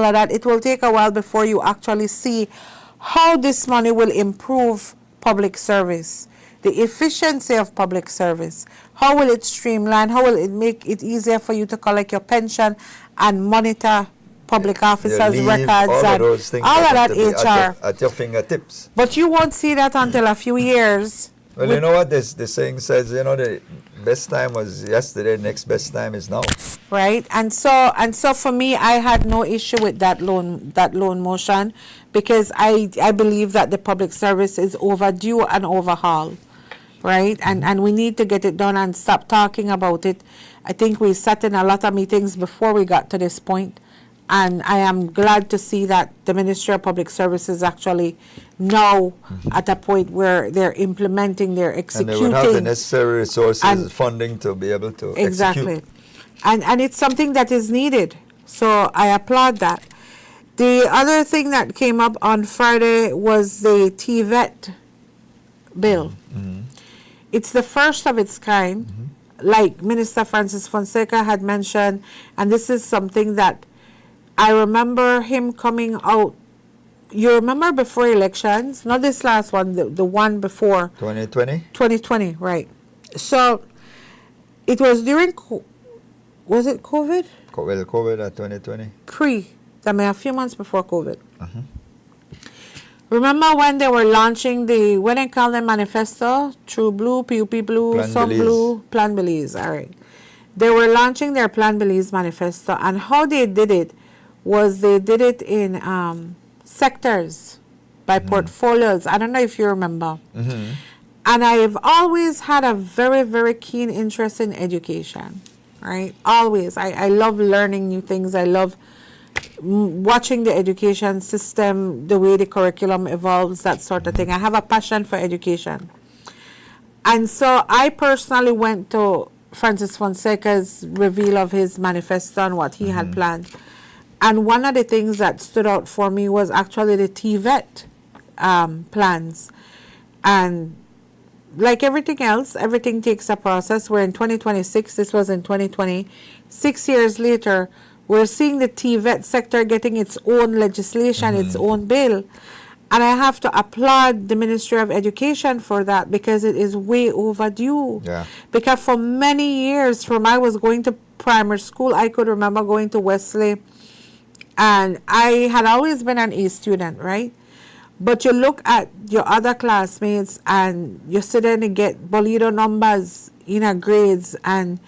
all of that, it will take a while before you actually see how this money will improve public service, the efficiency of public service. How will it streamline? How will it make it easier for you to collect your pension and monitor public officers' records all and of those things all of that to HR. at your fingertips. But you won't see that until a few years. Well, you know what the saying says, the best time was yesterday, next best time is now. Right, and so for me, I had no issue with that loan motion, because I believe that the public service is overdue an overhaul, right, and we need to get it done and stop talking about it. I think we sat in a lot of meetings before we got to this point, and I am glad to see that the Ministry of Public Services actually now at a point where they're implementing, they're executing. And they would have the necessary resources and funding to be able to execute. And it's something that is needed. So I applaud that. The other thing that came up on Friday was the TVET bill. It's the first of its kind, like Minister Francis Fonseca had mentioned, and this is something that I remember him coming out. You remember before elections, not this last one, the one before. 2020? 2020, right. So it was during, was it COVID? Well, COVID at 2020. A few months before COVID. Remember when they were launching the, what they call them, manifesto? True Blue, PUP Blue, Plan Some Belize. Blue, Plan Belize, all right. They were launching their Plan Belize manifesto, and how they did it was they did it in sectors, by portfolios. I don't know if you remember. And I've always had a very, very keen interest in education, right? Always. I love learning new things. I love watching the education system, the way the curriculum evolves, that sort of thing. I have a passion for education. And so I personally went to Francis Fonseca's reveal of his manifesto and what he had planned. And one of the things that stood out for me was actually the TVET plans. And like everything else, everything takes a process. We're in 2026. This was in 2020. 6 years later, we're seeing the TVET sector getting its own legislation, its own bill. And I have to applaud the Ministry of Education for that, because it is way overdue. Yeah. Because for many years, from I was going to primary school, I could remember going to Wesley, and I had always been an A student, right? But you look at your other classmates and you sit there and get Bolido numbers in our grades, and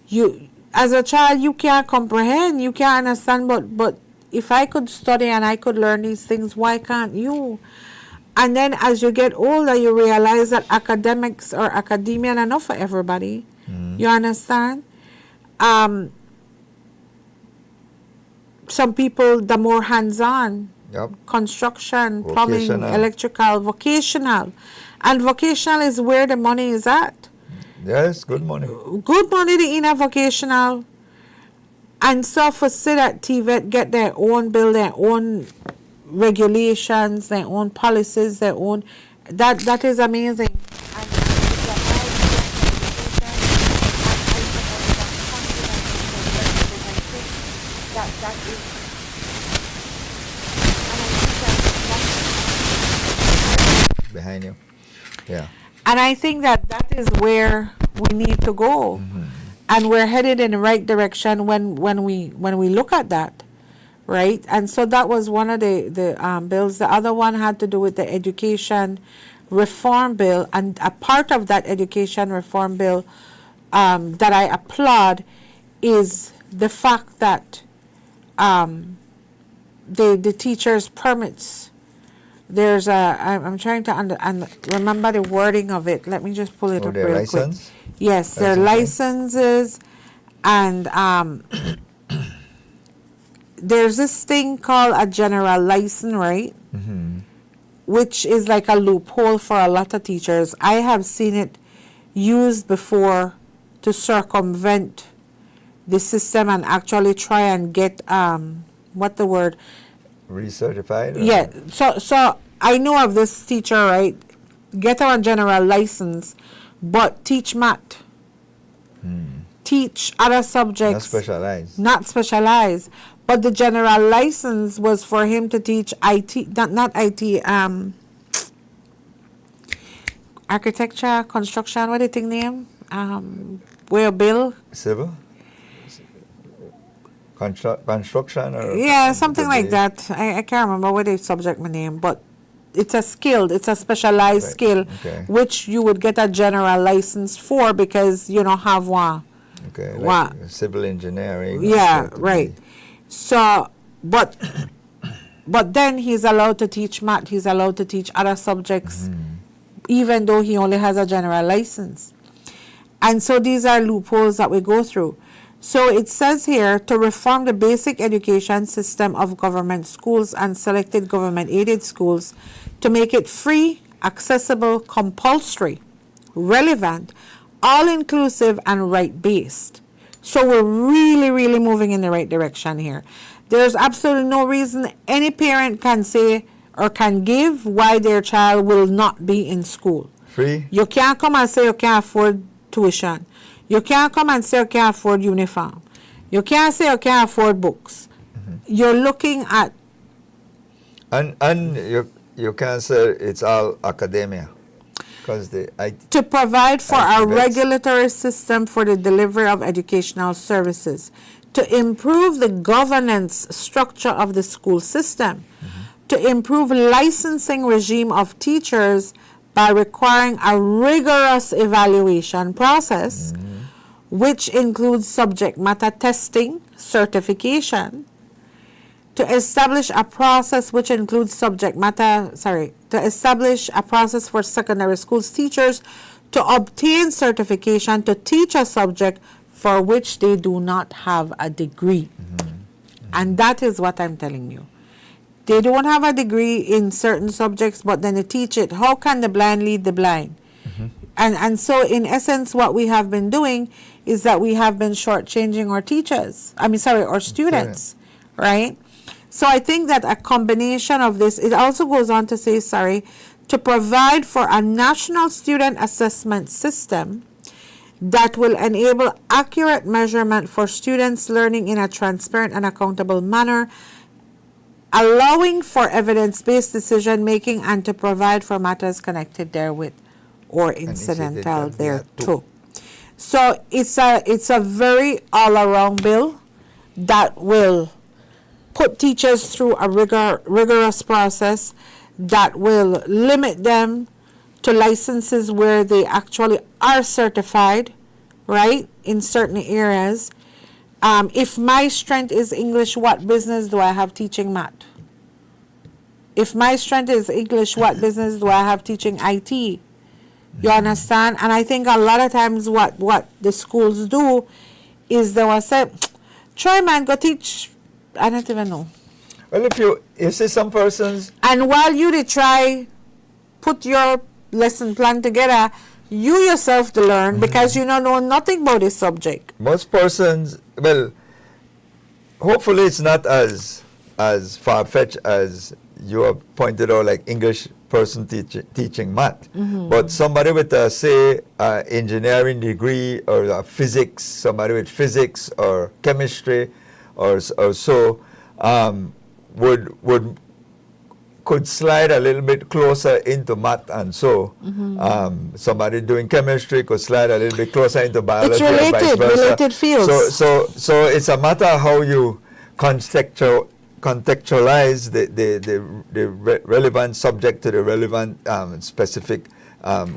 you, as a child, you can't comprehend, you can't understand, but if I could study and I could learn these things, why can't you? And then as you get older, you realize that academics or academia are not for everybody. You understand? Some people, the more hands-on, construction, plumbing, electrical, vocational. And vocational is where the money is at. Yes, good money. Good money in a vocational. And so for say that TVET get their own bill, their own regulations, their own policies, their own, that is amazing. Behind you. Yeah. And I think that is where we need to go. And we're headed in the right direction when we look at that, right? And so that was one of the bills. The other one had to do with the education reform bill, and a part of that education reform bill that I applaud is the fact that the teachers' permits. There's I'm trying to remember the wording of it. Let me just pull it up real license? quick. Yes, their licenses, and there's this thing called a general license, right? Which is like a loophole for a lot of teachers. I have seen it used before to circumvent the system and actually try and get what the word? Recertified? Yeah. So I know of this teacher, right? Get her a general license, but teach math. Teach other subjects. Not specialized. Not specialized. But the general license was for him to teach IT, not IT, architecture, construction, what do you think name? Where Bill? Civil? Construction or Yeah, something like that. I can't remember what the subject name, but it's a specialized Right. skill, Okay. which you would get a general license for because you don't have one. Okay, Wow. like civil engineering. Yeah, so to right. be- So, but then he's allowed to teach math. He's allowed to teach other subjects, even though he only has a general license. And so these are loopholes that we go through. So it says here to reform the basic education system of government schools and selected government aided schools to make it free, accessible, compulsory, relevant, all inclusive, and right based. So we're really, really moving in the right direction here. There's absolutely no reason any parent can say or can give why their child will not be in school. Free? You can't come and say you can't afford tuition. You can't come and say you can't afford uniform. You can't say you can't afford books. You're looking at... And you can't say it's all academia. Because to provide for IT a vets. regulatory system for the delivery of educational services, to improve the governance structure of the school system, to improve licensing regime of teachers by requiring a rigorous evaluation process, which includes subject matter testing, certification, to establish a process which includes to establish a process for secondary schools teachers to obtain certification to teach a subject for which they do not have a degree. And that is what I'm telling you. They don't have a degree in certain subjects, but then they teach it. How can the blind lead the blind? And so in essence, what we have been doing is that we have been shortchanging our students, right? So I think that a combination of this, it also goes on to say, to provide for a national student assessment system that will enable accurate measurement for students learning in a transparent and accountable manner, allowing for evidence-based decision-making, and to provide for matters connected therewith or incidental thereto. So it's a very all-around bill that will put teachers through a rigorous process that will limit them to licenses where they actually are certified, right, in certain areas. If my strength is English, what business do I have teaching math? If my strength is English, what business do I have teaching IT? You understand? And I think a lot of times what the schools do is they will say, try man, go teach. I don't even know. Well, if you see some persons... And while you try, put your lesson plan together, you yourself to learn because you don't know nothing about this subject. Most persons, well, hopefully it's not as far-fetched as you have pointed out, like English person teaching math. But somebody with say engineering degree or physics, somebody with physics or chemistry or so could slide a little bit closer into math, and so somebody doing chemistry could slide a little bit closer into biology. It's or vice versa. related fields. So it's a matter of how you contextualize the relevant subject to the relevant specific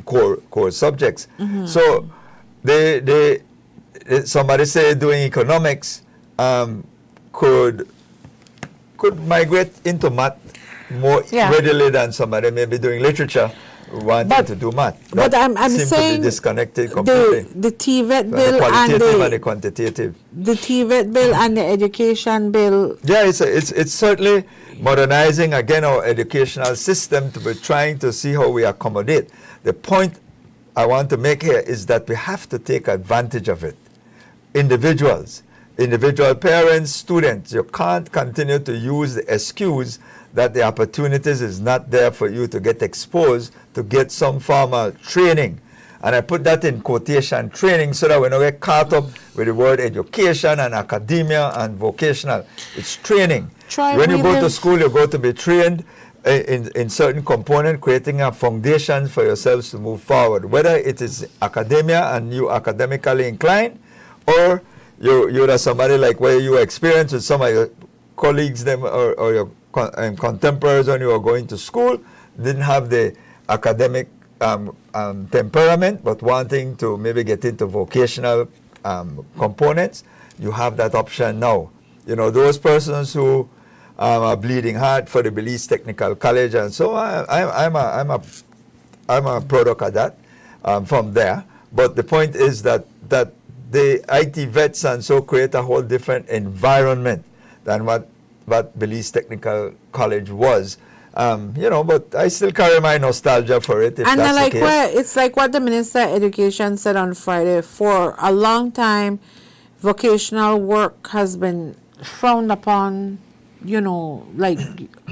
core subjects. So somebody say doing economics could migrate into math more readily than somebody maybe doing literature wanting to do math. But I'm seem saying to be disconnected completely. The TVET So bill the qualitative and the and quantitative. the TVET bill and the education bill. Yeah, it's certainly modernizing again our educational system to be trying to see how we accommodate. The point I want to make here is that we have to take advantage of it. Individual parents, students, you can't continue to use the excuse that the opportunities is not there for you to get exposed, to get some formal training. And I put that in quotation, training, so that we don't get caught up with the word education and academia and vocational. It's training. When you go to school, you're going to be trained in certain component, creating a foundation for yourselves to move forward. Whether it is academia and you academically inclined, or you're somebody like where you experience with some of your colleagues them or your contemporaries when you were going to school, didn't have the academic temperament, but wanting to maybe get into vocational components, you have that option now. You know, those persons who are bleeding heart for the Belize Technical College, and so I'm a product of that from there. But the point is that the IT vets and so create a whole different environment than what Belize Technical College was. But I still carry my nostalgia for it. If and that's like the case. it's like what the Minister of Education said on Friday. For a long time, vocational work has been frowned upon. You know, like,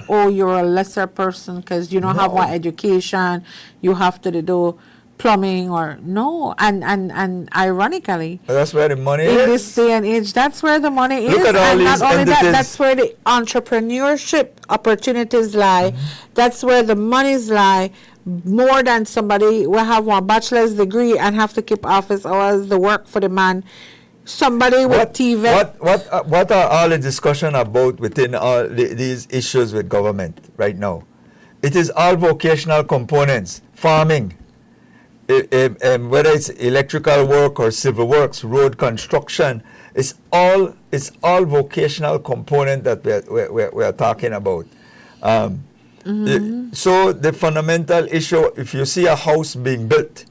oh, you're a lesser person because you don't have one education. You have to do plumbing or no. And ironically, That's where the money in is. this day and age, that's where the money is. Look at all And not these only that, entities. that's where the entrepreneurship opportunities lie. That's where the monies lie. More than somebody will have one bachelor's degree and have to keep office hours, the work for the man. Somebody with TVET. What are all the discussion about within all these issues with government right now? It is all vocational components. Farming, whether it's electrical work or civil works, road construction, it's all vocational component that we are talking about. So the fundamental issue, if you see a house being built,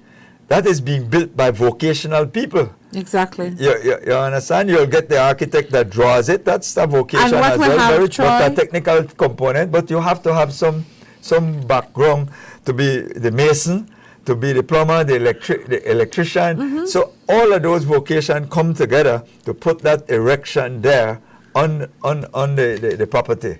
that is being built by vocational people. Exactly. You understand? You'll get the architect that draws it. That's the vocation And what as we well. have, Very not a Troy? technical component, but you have to have some background to be the mason, to be the plumber, the electrician. So all of those vocations come together to put that erection there on the property.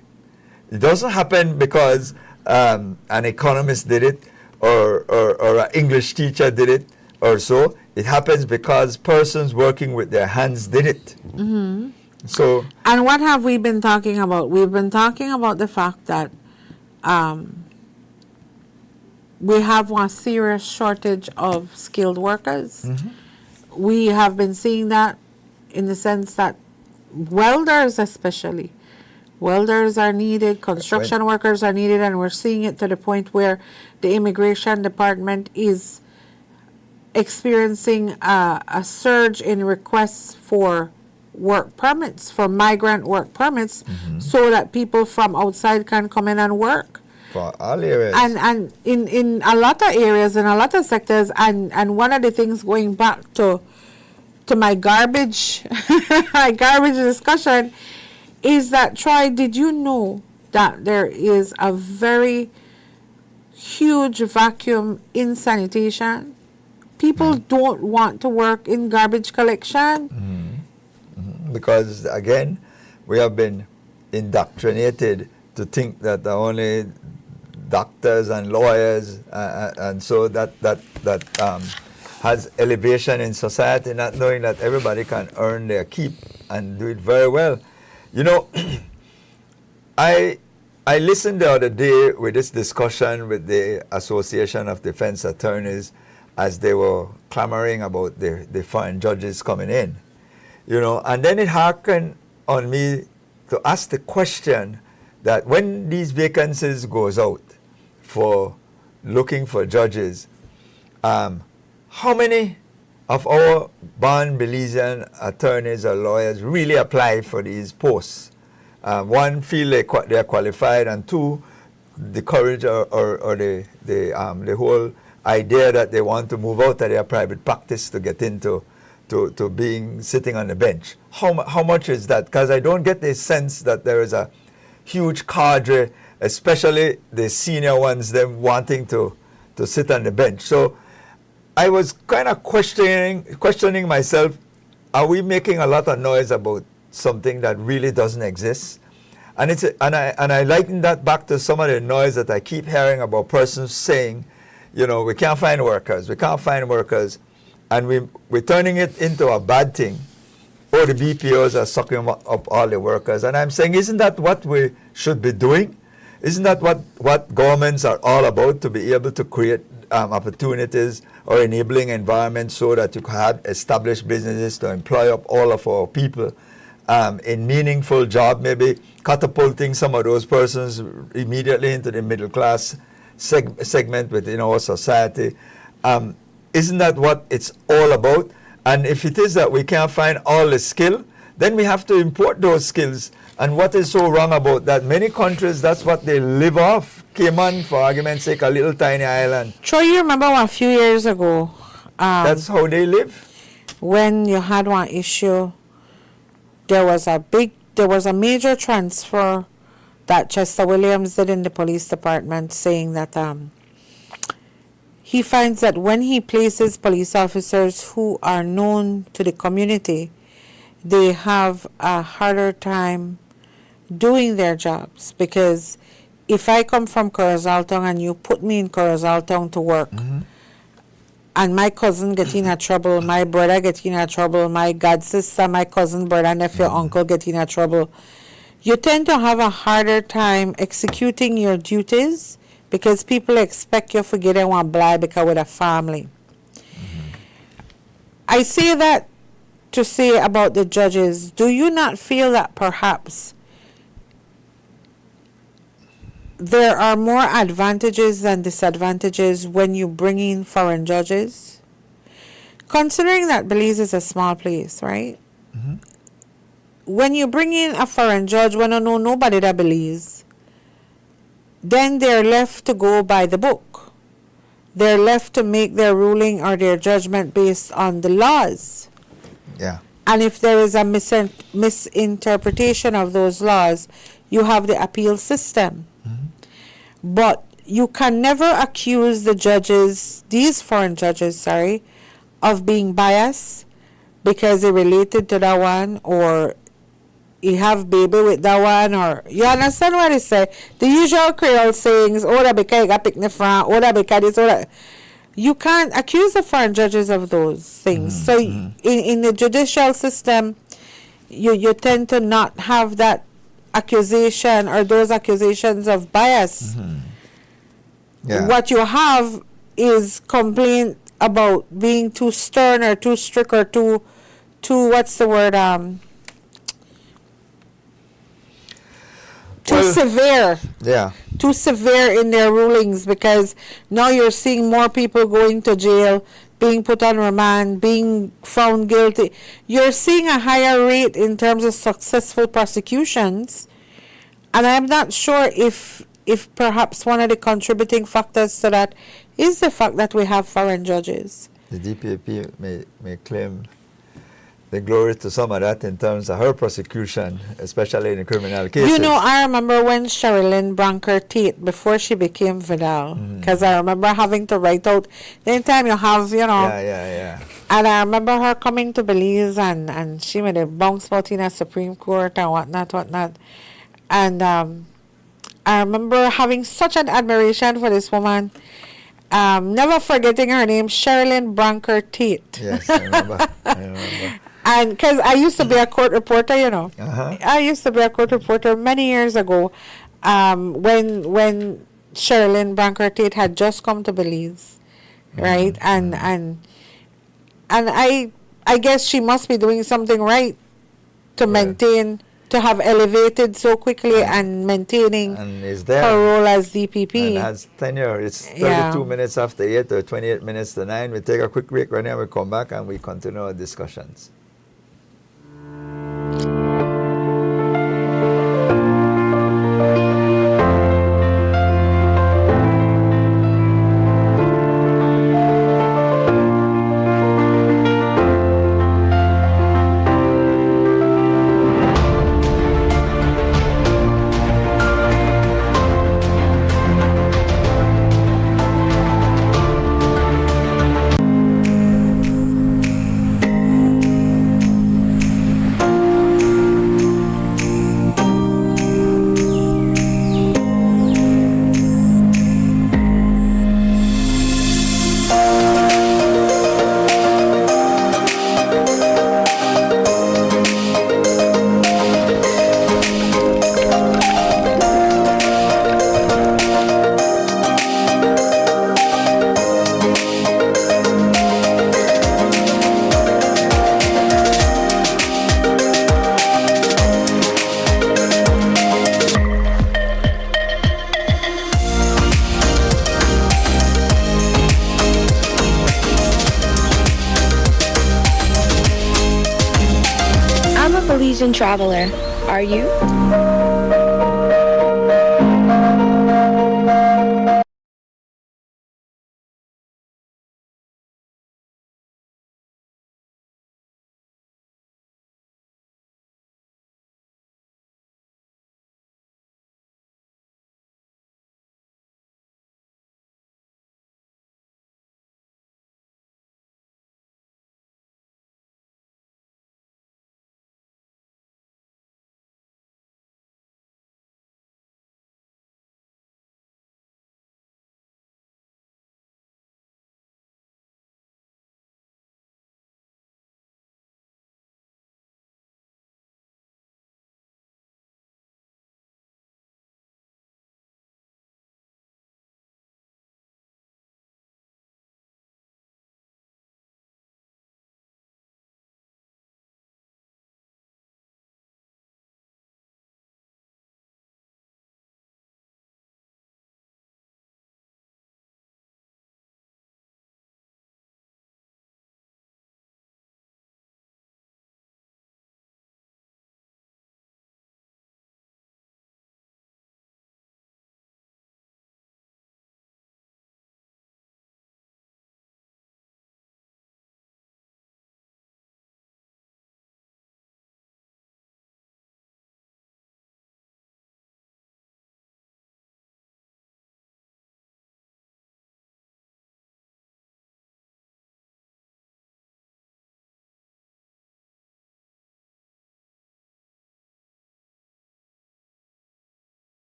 It doesn't happen because an economist did it or an English teacher did it or so. It happens because persons working with their hands did it. So, And what have we been talking about? We've been talking about the fact that we have one serious shortage of skilled workers. We have been seeing that in the sense that welders especially, welders are needed, construction workers are needed, and we're seeing it to the point where the immigration department is experiencing a surge in requests for work permits, for migrant work permits, so that people from outside can come in and work. for all areas. And in a lot of areas, in a lot of sectors, and one of the things going back to my garbage, my garbage discussion, is that, Troy, did you know that there is a very huge vacuum in sanitation? People don't want to work in garbage collection. Because again, we have been indoctrinated to think that the only doctors and lawyers and so that has elevation in society, not knowing that everybody can earn their keep and do it very well. You know, I listened the other day with this discussion with the Association of Defense Attorneys as they were clamoring about the foreign judges coming in. You know, and then it harkened on me to ask the question that when these vacancies goes out for looking for judges, how many of our born Belizean attorneys or lawyers really apply for these posts? One, feel they're qualified, and two, the courage or the whole idea that they want to move out of their private practice to get into to being sitting on the bench. How much is that? Because I don't get the sense that there is a huge cadre, especially the senior ones, them wanting to sit on the bench. So I was kind of questioning myself, are we making a lot of noise about something that really doesn't exist? And I liken that back to some of the noise that I keep hearing about persons saying, we can't find workers. We can't find workers. And we're turning it into a bad thing. Or the BPOs are sucking up all the workers. And I'm saying, isn't that what we should be doing? Isn't that what governments are all about, to be able to create opportunities or enabling environments so that you can have established businesses to employ up all of our people in meaningful job, maybe catapulting some of those persons immediately into the middle class segment within our society. Isn't that what it's all about? And if it is that we can't find all the skill, then we have to import those skills. And what is so wrong about that? Many countries, that's what they live off. Cayman, for argument's sake, a little tiny island. Troy, you remember a few years ago? That's how they live. When you had one issue, there was a major transfer that Chester Williams did in the police department, saying that he finds that when he places police officers who are known to the community, they have a harder time doing their jobs. Because if I come from Corozaltown and you put me in Corozaltown to work, and my cousin get in a trouble, my brother get in a trouble, my god sister, my cousin, brother, nephew, uncle get in a trouble, you tend to have a harder time executing your duties, because people expect you to get in one blind because with a family. I say that to say about the judges, do you not feel that perhaps there are more advantages than disadvantages when you bring in foreign judges? Considering that Belize is a small place, right? When you bring in a foreign judge, when you know nobody that Belize, then they're left to go by the book. They're left to make their ruling or their judgment based on the laws. Yeah. And if there is a misinterpretation of those laws, you have the appeal system. But you can never accuse the judges, these foreign judges, of being biased because they related to that one, or he have baby with that one, or you understand what I say? The usual Creole sayings, oh, that because you got picnic from, oh, that because this, oh, that. You can't accuse the foreign judges of those things. So in the judicial system, you tend to not have that accusation or those accusations of bias. Yeah. What you have is complaint about being too stern or too strict or too what's the word, too severe. Yeah. Too severe in their rulings, because now you're seeing more people going to jail, being put on remand, being found guilty. You're seeing a higher rate in terms of successful prosecutions. And I'm not sure if perhaps one of the contributing factors to that is the fact that we have foreign judges. The DPP may claim the glory to some of that in terms of her prosecution, especially in the criminal cases. You know, I remember when Sherilyn Branker Tate, before she became Vidal, because I remember having to write out, the anytime you have, Yeah. And I remember her coming to Belize, and she made a bounce out in a Supreme Court and whatnot. And I remember having such an admiration for this woman. Never forgetting her name, Sherilyn Branker Tate. Yes, I remember. And because I used to be a court reporter, I used to be a court reporter many years ago, when Sherilyn Branker Tate had just come to Belize, right? And I guess she must be doing something right to maintain, to have elevated so quickly and maintaining and is there her role as DPP. and has tenure. It's 32 minutes after 8 or 28 minutes to 9. We take a quick break right now. We come back and we continue our discussions. seasoned traveler, are you?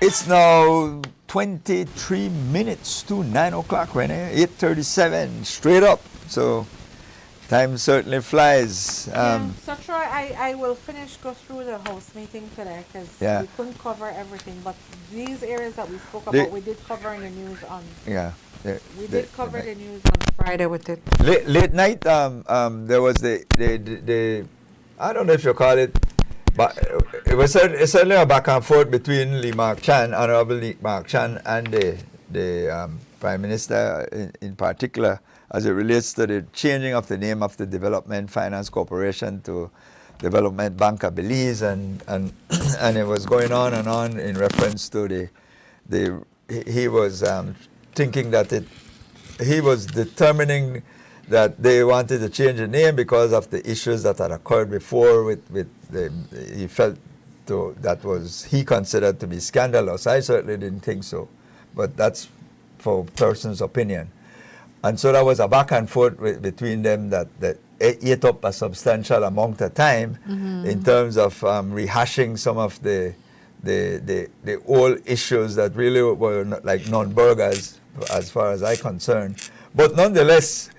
It's now 23 minutes to 9 o'clock, Renee. 8:37, straight up. So time certainly flies. So Troy, I will go through the House meeting today because Yeah. we couldn't cover everything, but these areas that we spoke The- about, we did cover in the news on, Yeah. we did cover the news on Friday with it. Late night, there was the I don't know if you call it, but it was it's certainly a back and forth between Lee Mark Chan, Honorable Lee Mark Chan, and the Prime Minister in particular, as it relates to the changing of the name of the Development Finance Corporation to Development Bank of Belize, and and it was going on and on in reference to he was thinking that he was determining that they wanted to change the name because of the issues that had occurred before with he felt that was he considered to be scandalous. I certainly didn't think so, but that's for person's opinion. And so there was a back and forth between them that ate up a substantial amount of time in terms of rehashing some of the old issues that really were like non-burgers as far as I'm concerned. But nonetheless,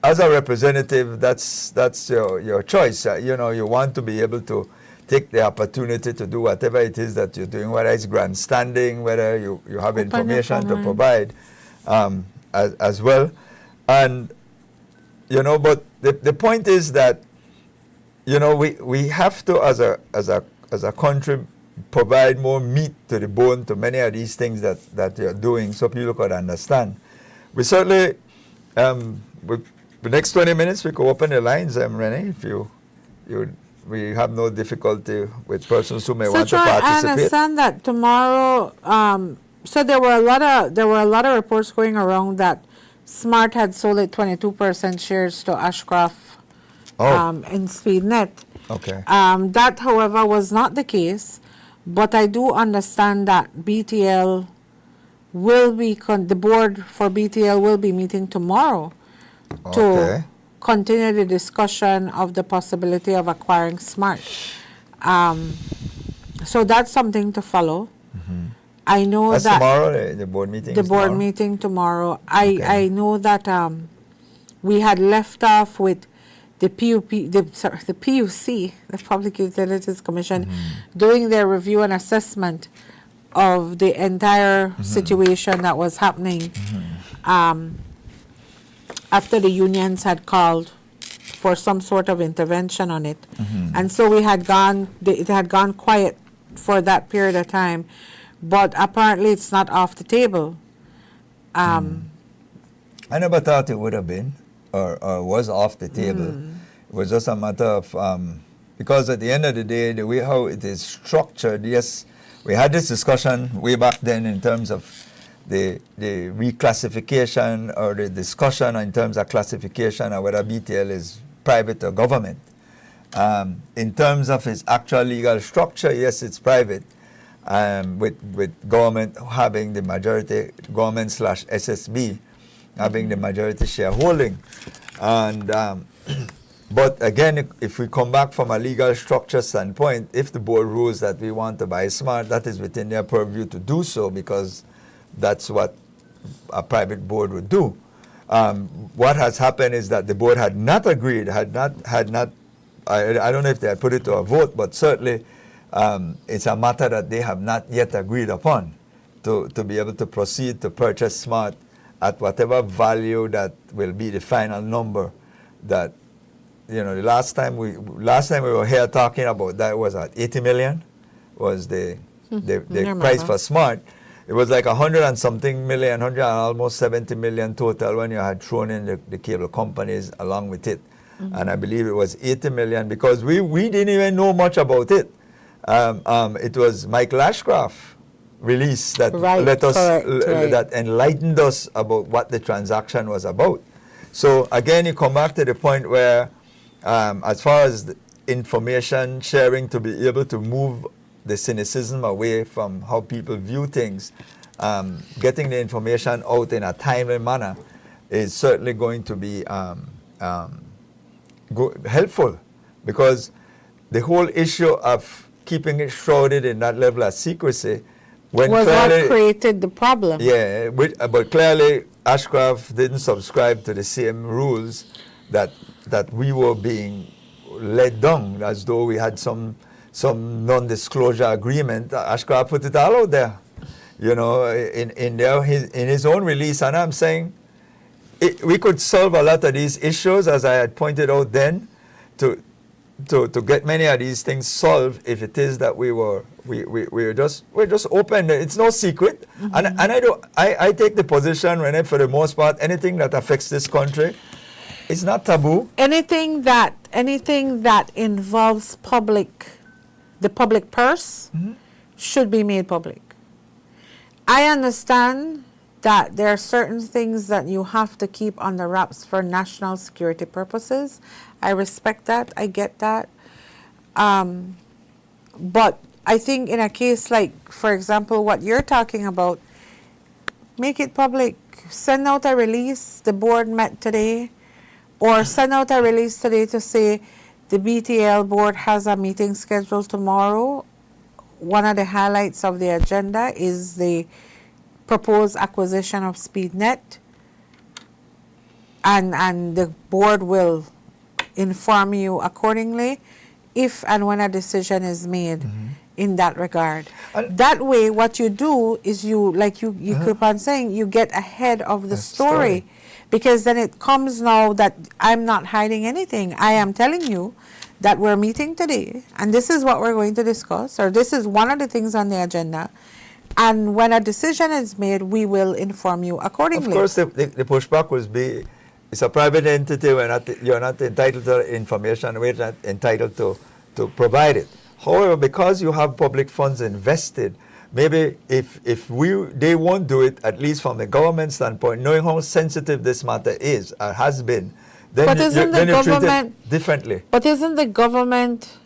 as a representative, that's your choice. You want to be able to take the opportunity to do whatever it is that you're doing, whether it's grandstanding, whether you have information to provide as well. And, but the point is that, we have to, as a country, provide more meat to the bone to many of these things that you're doing so people could understand. We certainly, the next 20 minutes, we could open the lines, Renee, if we have no difficulty with persons who may want to participate. I understand that tomorrow, so there were a lot of reports going around that Smart had sold it 22% shares to Ashcroft in SpeedNet. Okay. That, however, was not the case, but I do understand that BTL will be, the board for BTL will be meeting tomorrow to Okay. continue the discussion of the possibility of acquiring Smart. So that's something to follow. I know That's that tomorrow, the board meeting the is board tomorrow? meeting tomorrow. Okay. I know that we had left off with the the PUC, the Public Utilities Commission, doing their review and assessment of the entire situation that was happening after the unions had called for some sort of intervention on it. And so it had gone quiet for that period of time, but apparently it's not off the table. I never thought it would have been or was off the table. It was just a matter of, because at the end of the day, the way how it is structured, yes, we had this discussion way back then in terms of the reclassification or the discussion in terms of classification of whether BTL is private or government. In terms of its actual legal structure, yes, it's private, with government having the majority, government / SSB having the majority shareholding. And but again, if we come back from a legal structure standpoint, if the board rules that we want to buy Smart, that is within their purview to do so, because that's what a private board would do. What has happened is that the board had not agreed, had not. I don't know if they had put it to a vote, but certainly it's a matter that they have not yet agreed upon to be able to proceed to purchase Smart at whatever value that will be the final number. That, you know, the last time we were here talking about that was at 80 million was the price for Smart. It was like 100 and something million, 100 and almost 70 million total when you had thrown in the cable companies along with it. And I believe it was 80 million because we didn't even know much about it. It was Michael Ashcroft release that let us that enlightened us about what the transaction was about. So again, you come back to the point where as far as the information sharing, to be able to move the cynicism away from how people view things, getting the information out in a timely manner is certainly going to be helpful, because the whole issue of keeping it shrouded in that level of secrecy was what created the problem. Yeah, but clearly Ashcroft didn't subscribe to the same rules that we were being led down, as though we had some non-disclosure agreement. Ashcroft put it all out there, you know, in his own release. And I'm saying we could solve a lot of these issues, as I had pointed out then, to get many of these things solved, if it is that we're just open. It's no secret. And I take the position, Renee, for the most part, anything that affects this country, it's not taboo. Anything that involves the public purse should be made public. I understand that there are certain things that you have to keep under wraps for national security purposes. I respect that. I get that. But I think in a case like, for example, what you're talking about, make it public. Send out a release. The board met today. Or send out a release today to say the BTL board has a meeting scheduled tomorrow. One of the highlights of the agenda is the proposed acquisition of SpeedNet. And the board will inform you accordingly if and when a decision is made in that regard. That way, what you do is you keep on saying, you get ahead of the story. Because then it comes now that I'm not hiding anything. I am telling you that we're meeting today, and this is what we're going to discuss, or this is one of the things on the agenda. And when a decision is made, we will inform you accordingly. Of course, the pushback will be, it's a private entity, you're not entitled to information, we're not entitled to provide it. However, because you have public funds invested, maybe if they won't do it, at least from the government standpoint, knowing how sensitive this matter is, has been, then you treat it differently. But isn't the government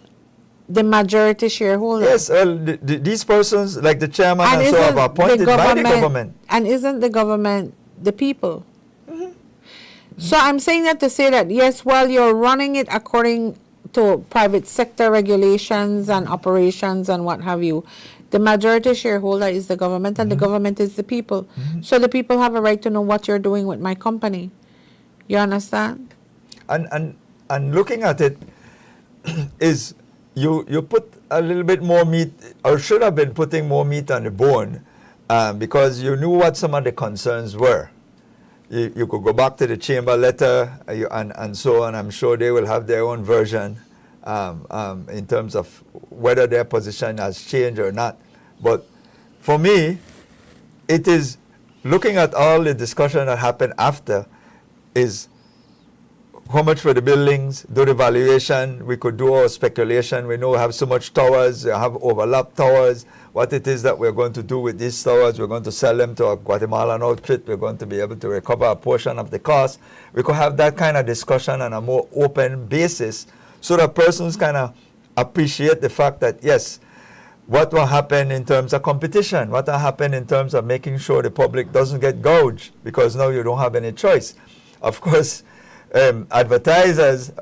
the majority shareholder. Yes, well, these persons, like the chairman And and so, isn't are appointed by the government. And isn't the government the people? So I'm saying that to say that, yes, while you're running it according to private sector regulations and operations and what have you, the majority shareholder is the government, and the government is the people. So the people have a right to know what you're doing with my company. You understand? And looking at it, is you put a little bit more meat, or should have been putting more meat on the bone, because you knew what some of the concerns were. You could go back to the chamber letter and so on. I'm sure they will have their own version in terms of whether their position has changed or not. But for me, it is looking at all the discussion that happened after is how much for the buildings, do the valuation, we could do our speculation. We know we have so much towers, we have overlapped towers, what it is that we're going to do with these towers. We're going to sell them to a Guatemalan outfit. We're going to be able to recover a portion of the cost. We could have that kind of discussion on a more open basis so that persons kind of appreciate the fact that, yes, what will happen in terms of competition? What will happen in terms of making sure the public doesn't get gouged because now you don't have any choice? Of course, advertisers,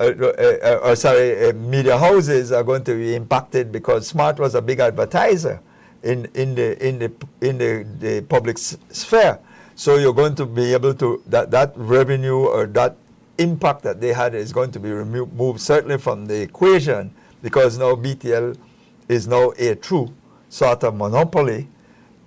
media houses are going to be impacted because Smart was a big advertiser in the public sphere. So you're going to be able to, that revenue or that impact that they had is going to be removed certainly from the equation, because now BTL is now a true sort of monopoly,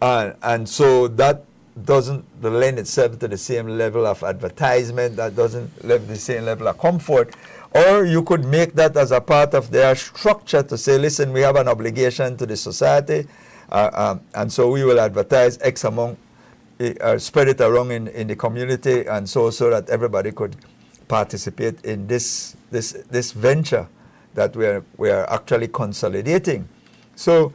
and so that doesn't lend itself to the same level of advertisement, that doesn't have the same level of comfort. Or you could make that as a part of their structure to say, listen, we have an obligation to the society, and so we will advertise X amount, spread it around in the community, and so that everybody could participate in this venture that we are actually consolidating. So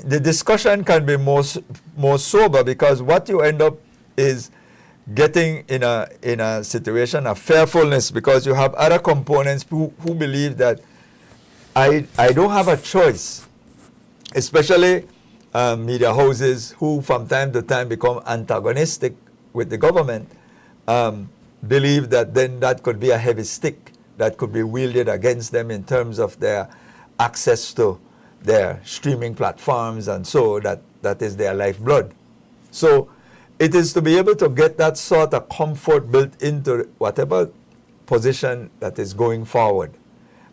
the discussion can be more sober, because what you end up is getting in a situation of fearfulness, because you have other components who believe that I don't have a choice, especially media houses who from time to time become antagonistic with the government, believe that then that could be a heavy stick that could be wielded against them in terms of their access to their streaming platforms, and so that is their lifeblood. So it is to be able to get that sort of comfort built into whatever position that is going forward,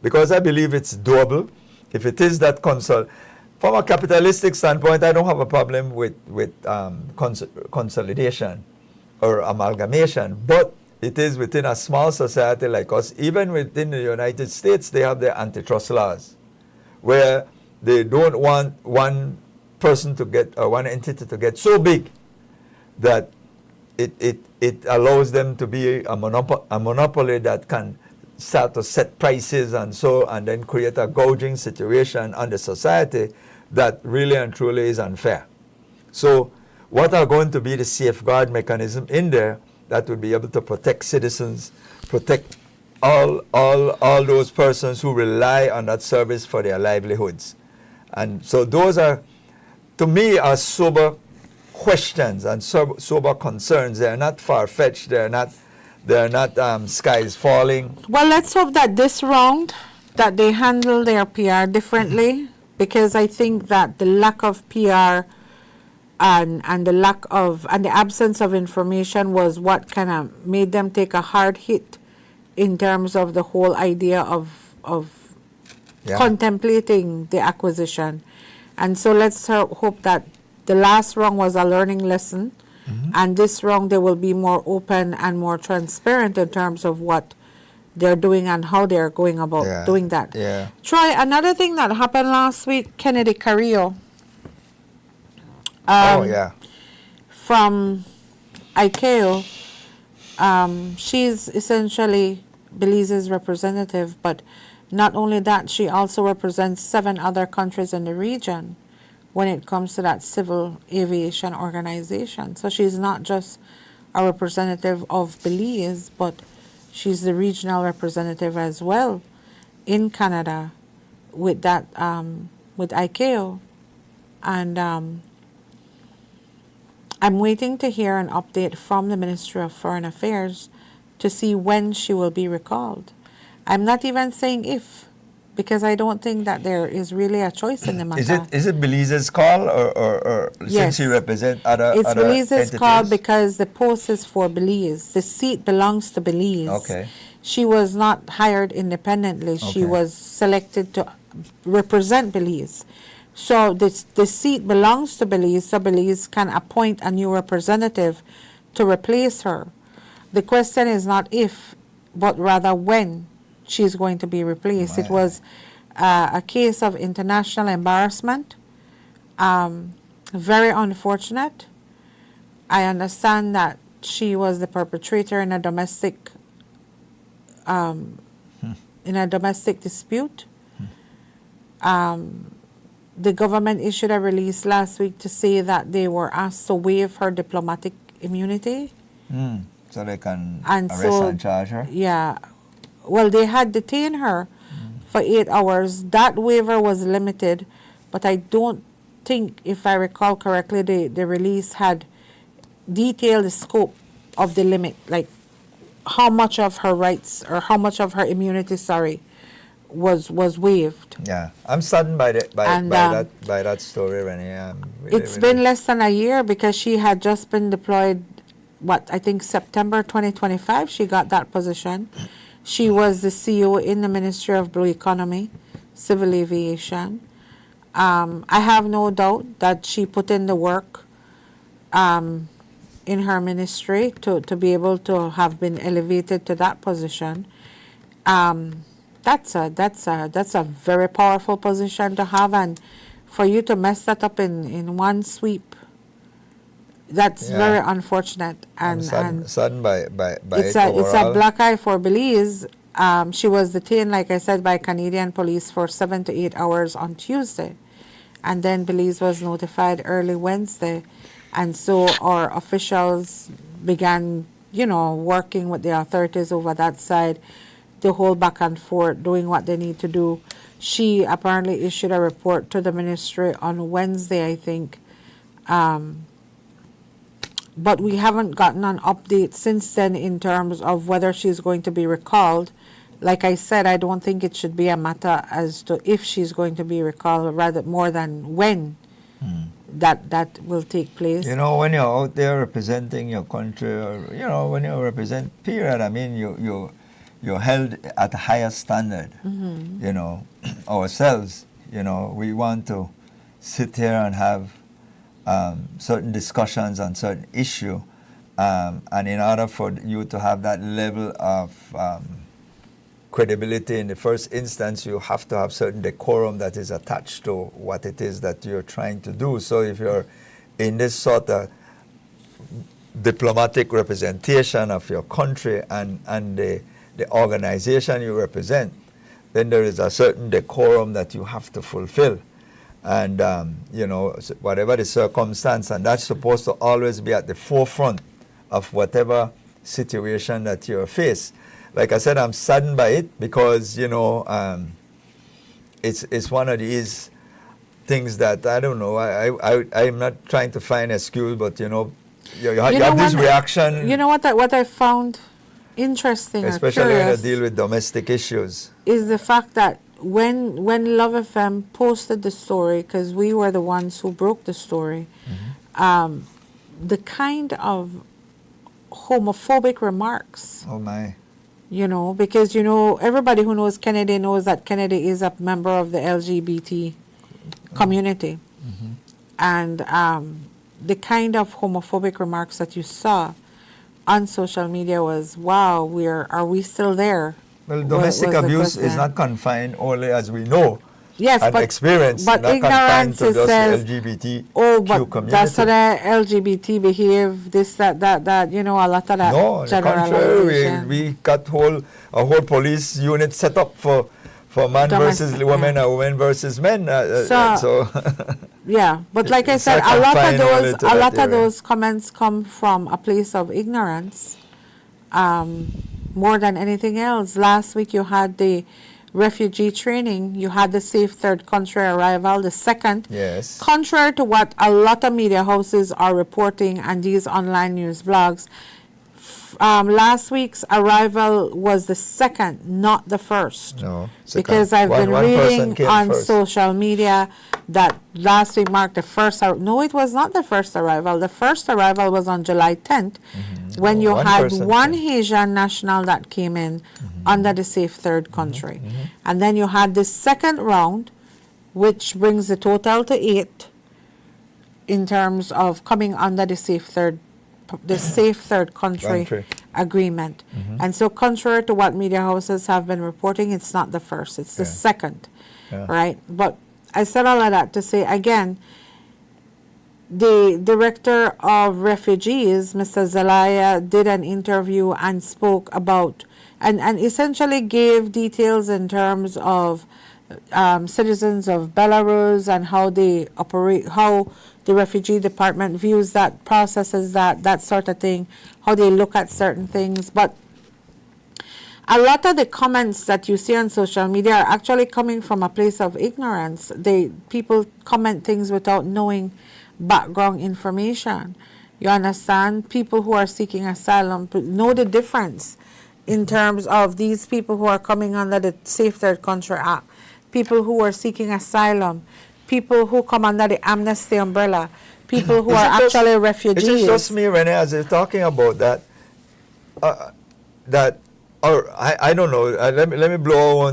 because I believe it's doable. If it is that from a capitalistic standpoint, I don't have a problem with consolidation or amalgamation, but it is within a small society like us. Even within the United States, they have their antitrust laws, where they don't want one person to get, or one entity to get so big that it allows them to be a monopoly that can start to set prices and then create a gouging situation on the society that really and truly is unfair. So what are going to be the safeguard mechanism in there that would be able to protect citizens, protect all those persons who rely on that service for their livelihoods? And so those are, to me, are sober questions and sober concerns. They are not far-fetched. They are not skies falling. Well, let's hope that this round, that they handle their PR differently, because I think that the lack of PR and the absence of information was what kind of made them take a hard hit in terms of the whole idea of contemplating the acquisition. And so let's hope that the last round was a learning lesson, and this round they will be more open and more transparent in terms of what they're doing and how they're going about doing that. Yeah. Troy, another thing that happened last week, Kennedy Carrillo. From ICAO, she's essentially Belize's representative, but not only that, she also represents 7 other countries in the region when it comes to that civil aviation organization. So she's not just a representative of Belize, but she's the regional representative as well in Canada with that with ICAO, and I'm waiting to hear an update from the Ministry of Foreign Affairs to see when she will be recalled. I'm not even saying if, because I don't think that there is really a choice in the matter. Is it Belize's call, or Yes. since she represents other It's other Belize's entities? call because the post is for Belize. The seat belongs to Belize. Okay. She was not hired independently. She Okay. was selected to represent Belize. So the seat belongs to Belize, so Belize can appoint a new representative to replace her. The question is not if, but rather when she's going to be replaced. It My. was a case of international embarrassment. Very unfortunate. I understand that she was the perpetrator in a domestic dispute. The government issued a release last week to say that they were asked to waive her diplomatic immunity. So they can And arrest so, and charge her? Yeah. Well, they had detained her for 8 hours. That waiver was limited, but I don't think, if I recall correctly, the release had detailed the scope of the limit, like how much of her rights or how much of her immunity, was waived. Yeah, I'm saddened by And, that story, Renee. I'm really, It's been less than a year because she had just been deployed, I think September 2025, she got that position. She was the CEO in the Ministry of Blue Economy, Civil Aviation. I have no doubt that she put in the work in her ministry to be able to have been elevated to that position. That's a very powerful position to have, and for you to mess that up in one sweep, that's very unfortunate. And saddened by it's it it's a overall. black eye for Belize. She was detained, like I said, by Canadian police for 7 to 8 hours on Tuesday, and then Belize was notified early Wednesday, and so our officials began, working with the authorities over that side, the whole back and forth, doing what they need to do. She apparently issued a report to the ministry on Wednesday, I think. But we haven't gotten an update since then in terms of whether she's going to be recalled. Like I said, I don't think it should be a matter as to if she's going to be recalled, rather more than when that will take place. When you're out there representing your country, or when you represent period, I mean you're held at a higher standard. Ourselves, we want to sit here and have certain discussions on certain issue, and in order for you to have that level of credibility in the first instance, you have to have certain decorum that is attached to what it is that you're trying to do. So if you're in this sort of diplomatic representation of your country and the organization you represent, then there is a certain decorum that you have to fulfill. And, whatever the circumstance, and that's supposed to always be at the forefront of whatever situation that you're faced. Like I said, I'm saddened by it because, it's one of these things that, I don't know, I'm not trying to find excuse, but, you have this reaction. You know what I found interesting, especially or when curious, you deal with domestic issues, is the fact that when Love FM posted the story, because we were the ones who broke the story, the kind of homophobic remarks. Oh my. Because everybody who knows Kennedy knows that Kennedy is a member of the LGBT community, and the kind of homophobic remarks that you saw on social media was, wow, are we still there? Well, domestic abuse is not confined only, as we know, yes, and but, experience, but not confined ignorance to just says, the LGBT but that's how the LGBT behave, this, that, a lot of that No, on the contrary, generalization. we got a whole police unit set up for man Domestic, versus women, yeah. or women versus men. So yeah, but like I It's said, not a lot confined only of to those, that area. those comments come from a place of ignorance, more than anything else. Last week you had the refugee training, you had the safe third country arrival, the second. Yes. Contrary to what a lot of media houses are reporting and these online news blogs, last week's arrival was the second, not the first. No. Second. Because I've been One person reading came on first. social media that last week marked the first. No, it was not the first arrival. The first arrival was on July 10th, when No, you one had person one came. Haitian national that came in under the safe third country. And then you had the second round, which brings the total to 8 in terms of coming under the safe third country Country. agreement. And so contrary to what media houses have been reporting, it's not the first, it's the second. Yeah. Right? But I said all of that to say, again, the director of refugees, Mr. Zelaya, did an interview and spoke about, and essentially gave details in terms of citizens of Belarus and how they operate, how the refugee department views that, processes that sort of thing, how they look at certain things. But a lot of the comments that you see on social media are actually coming from a place of ignorance. People comment things without knowing background information. You understand? People who are seeking asylum know the difference in terms of these people who are coming under the Safe Third Country Act, people who are seeking asylum, people who come under the amnesty umbrella, people who are actually refugees. Is it just me, Renee, as you're talking about that, I don't know, let me blow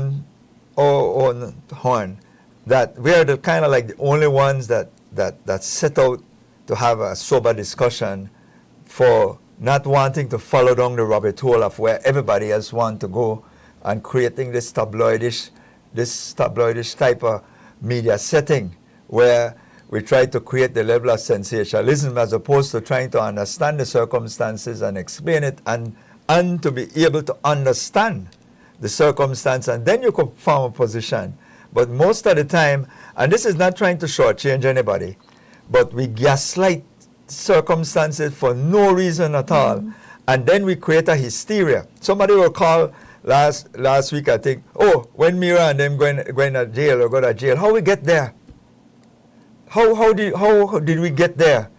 our own horn, that we are the kind of like the only ones that set out to have a sober discussion for not wanting to follow down the rabbit hole of where everybody else wants to go, and creating this tabloidish type of media setting where we try to create the level of sensationalism as opposed to trying to understand the circumstances and explain it, and to be able to understand the circumstance, and then you could form a position. But most of the time, and this is not trying to shortchange anybody, but we gaslight circumstances for no reason at all, and then we create a hysteria. Somebody will call last week, I think, oh, when Mira and them going to jail or go to jail, how we get there? How did we get there?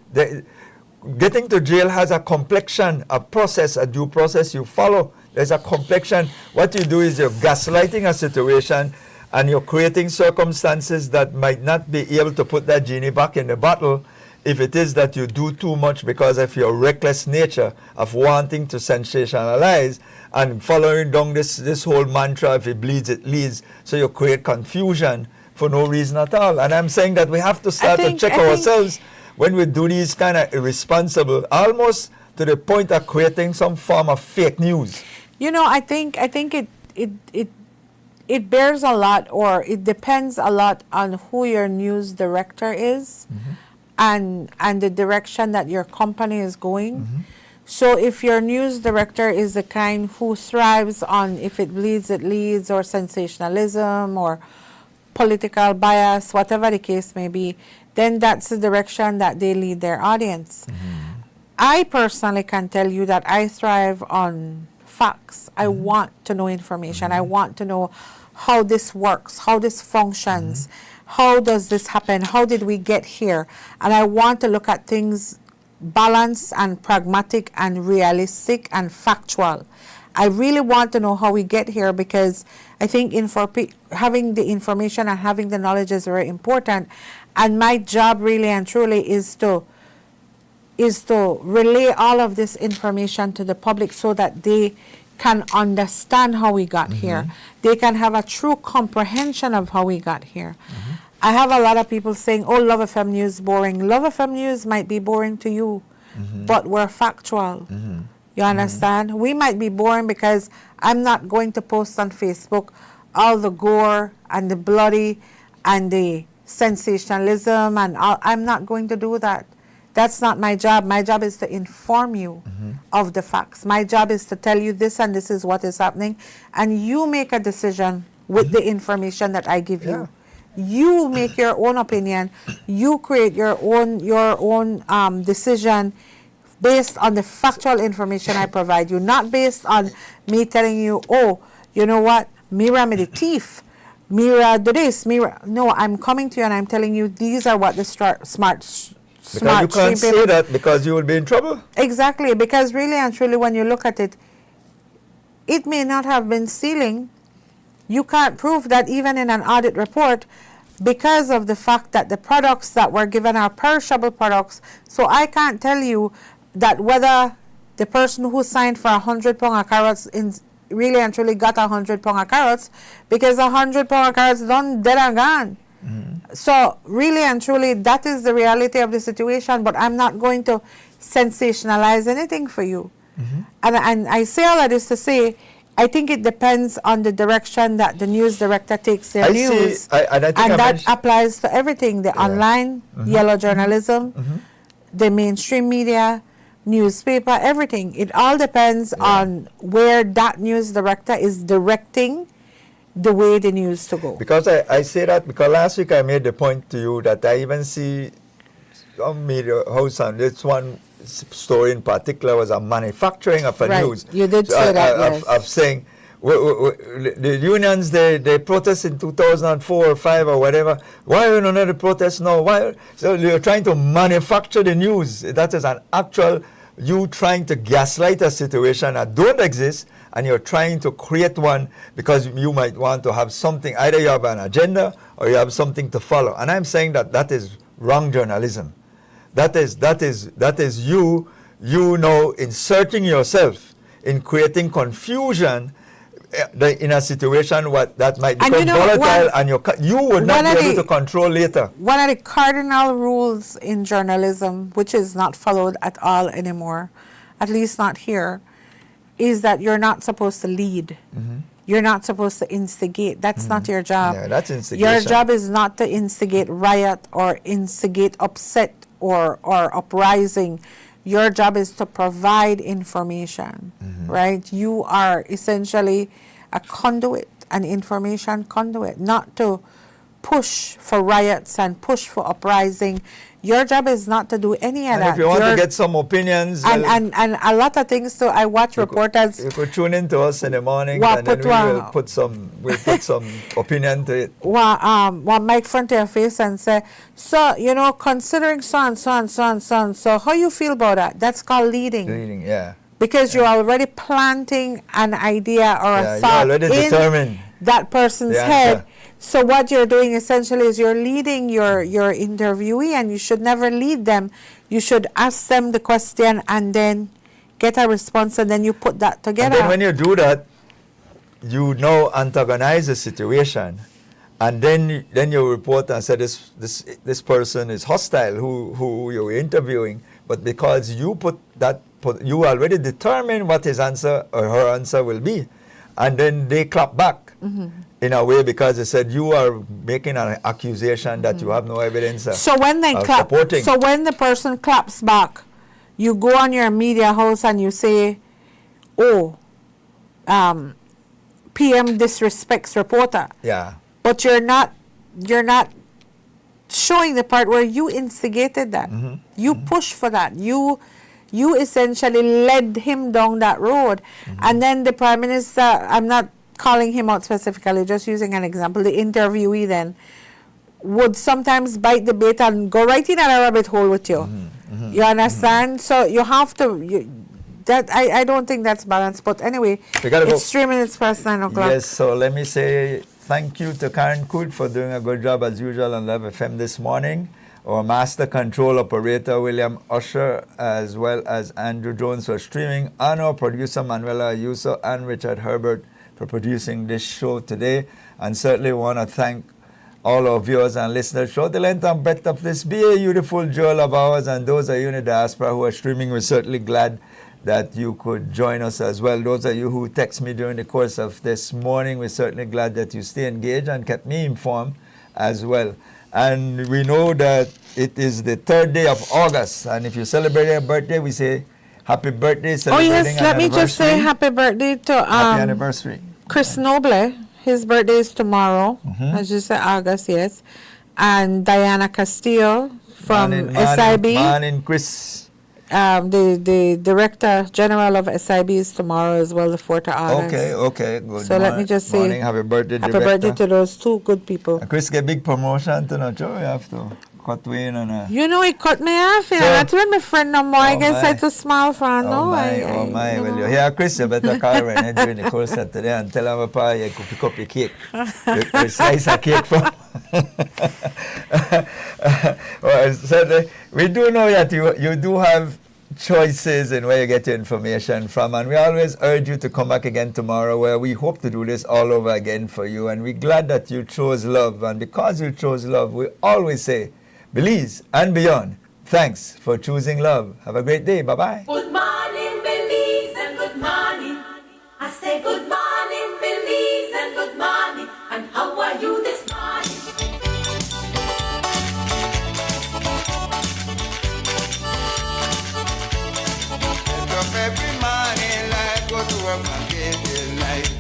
Getting to jail has a complexion, a process, a due process you follow. There's a complexion. What you do is you're gaslighting a situation, and you're creating circumstances that might not be able to put that genie back in the bottle if it is that you do too much because of your reckless nature of wanting to sensationalize and following down this whole mantra, if it bleeds, it leads. So you create confusion for no reason at all. And I'm saying that we have to start to check ourselves when we do these kind of irresponsible, almost to the point of creating some form of fake news. You know, I think it bears a lot, or it depends a lot on who your news director is, and the direction that your company is going. So if your news director is the kind who thrives on if it bleeds, it leads, or sensationalism, or political bias, whatever the case may be, then that's the direction that they lead their audience. I personally can tell you that I thrive on facts. I want to know information. I want to know how this works, how this functions, how does this happen, how did we get here? And I want to look at things balanced and pragmatic and realistic and factual. I really want to know how we get here, because I think having the information and having the knowledge is very important. And my job really and truly is to relay all of this information to the public so that they can understand how we got here. They can have a true comprehension of how we got here. I have a lot of people saying, oh, Love FM News boring. Love FM News might be boring to you, but we're factual. You understand? We might be boring because I'm not going to post on Facebook all the gore and the bloody and the sensationalism and all. I'm not going to do that. That's not my job. My job is to inform you of the facts. My job is to tell you this and this is what is happening, and you make a decision with the information that I give you. You make your own opinion. You create your own decision based on the factual information I provide you, not based on me telling you, oh, you know what, Mira me the thief. Mira do this. Mira, no, I'm coming to you and I'm telling you these are what the smart Because you can't say that because you will be in trouble. Exactly, because really and truly when you look at it, it may not have been stealing. You can't prove that even in an audit report because of the fact that the products that were given are perishable products. So I can't tell you that whether the person who signed for 100 pound of carrots really and truly got 100 pound of carrots, because 100 pound of carrots done dead and gone. So really and truly that is the reality of the situation, but I'm not going to sensationalize anything for you. And I say all of this to say I think it depends on the direction that the news director takes their news. And that applies to everything, the online, yellow journalism, the mainstream media, newspaper, everything. It all depends on where that news director is directing the way the news to go. Because I say that because last week I made the point to you that I even see some media house, and this one story in particular was a manufacturing of a news. You did say that, yes. Of saying the unions, they protest in 2004 or 5 or whatever. Why are you not the protest now? Why? So you're trying to manufacture the news. That is an actual, you trying to gaslight a situation that don't exist, and you're trying to create one because you might want to have something. Either you have an agenda or you have something to follow. And I'm saying that is wrong journalism. That is you know, inserting yourself in creating confusion in a situation that might become volatile, and you would not be able to control later. One of the cardinal rules in journalism, which is not followed at all anymore, at least not here, is that you're not supposed to lead. You're not supposed to instigate. That's not your job. Yeah, that's instigation. Your job is not to instigate riot or instigate upset or uprising. Your job is to provide information, right? You are essentially a conduit, an information conduit, not to push for riots and push for uprising. Your job is not to do any of that. If you want to get some opinions, and a lot of things. So I watch reporters. You could tune in to us in the morning, and then we'll put some opinion to it. One mic front to your face and say, so considering so, how you feel about that? That's called leading. Leading, yeah. Because you're already planting an idea or a thought in that person's head. So what you're doing essentially is you're leading your interviewee, and you should never lead them. You should ask them the question and then get a response, and then you put that together. And then when you do that, you now antagonize the situation, and then you report and say this person is hostile who you're interviewing, but because you you already determined what his answer or her answer will be, and then they clap back. In a way, because they said you are making an accusation that you have no evidence of. So when they clap, supporting. So when the person claps back, you go on your media house and you say, "Oh, PM disrespects reporter." Yeah. But you're not showing the part where you instigated that. You pushed for that. You essentially led him down that road, and then the Prime Minister. I'm not calling him out specifically, just using an example, the interviewee then would sometimes bite the bait and go right in a rabbit hole with you. You understand? So you have to, I don't think that's balanced, but anyway, it's 3 minutes past 9 o'clock. Yes, so let me say thank you to Karen Coot for doing a good job as usual on Love FM this morning. Our master control operator, William Usher, as well as Andrew Jones for streaming, and our producer, Manuela Ayuso, and Richard Herbert for producing this show today. And certainly want to thank all our viewers and listeners throughout the length and breadth of this beautiful jewel of ours. And those of you in the diaspora who are streaming, we're certainly glad that you could join us as well. Those of you who text me during the course of this morning, we're certainly glad that you stay engaged and kept me informed as well. And we know that it is the 3rd day of August, and if you celebrate your birthday, we say happy birthday. Oh yes, let me just say happy birthday to happy anniversary. Chris Noble. His birthday is tomorrow, as you said, August, yes. And Diana Castillo from SIB. Man in Chris the Director General of SIB is tomorrow as well, the 4th of August. Okay. Good So let me just say, morning. Happy birthday, happy Director. birthday to those two good people. And Chris get big promotion tonight. You have to cut way in and You know, it cut me off. So- Not even my friend no more. I Oh, guess I my. had to smile for her. No, my. you Well, know. you hear Chris, you better call Renee during the course of today and tell him about you could pick up your cake. You slice a cake for well, so we do know that you do have choices in where you get your information from, and we always urge you to come back again tomorrow, where we hope to do this all over again for you, and we're glad that you chose love, and because you chose love, we always say Belize and beyond. Thanks for choosing love. Have a great day. Bye-bye. Good morning, Belize, and good morning. I say good morning, Belize, and good morning. And how are you this morning? Wake up every morning, life, go to work and get your life.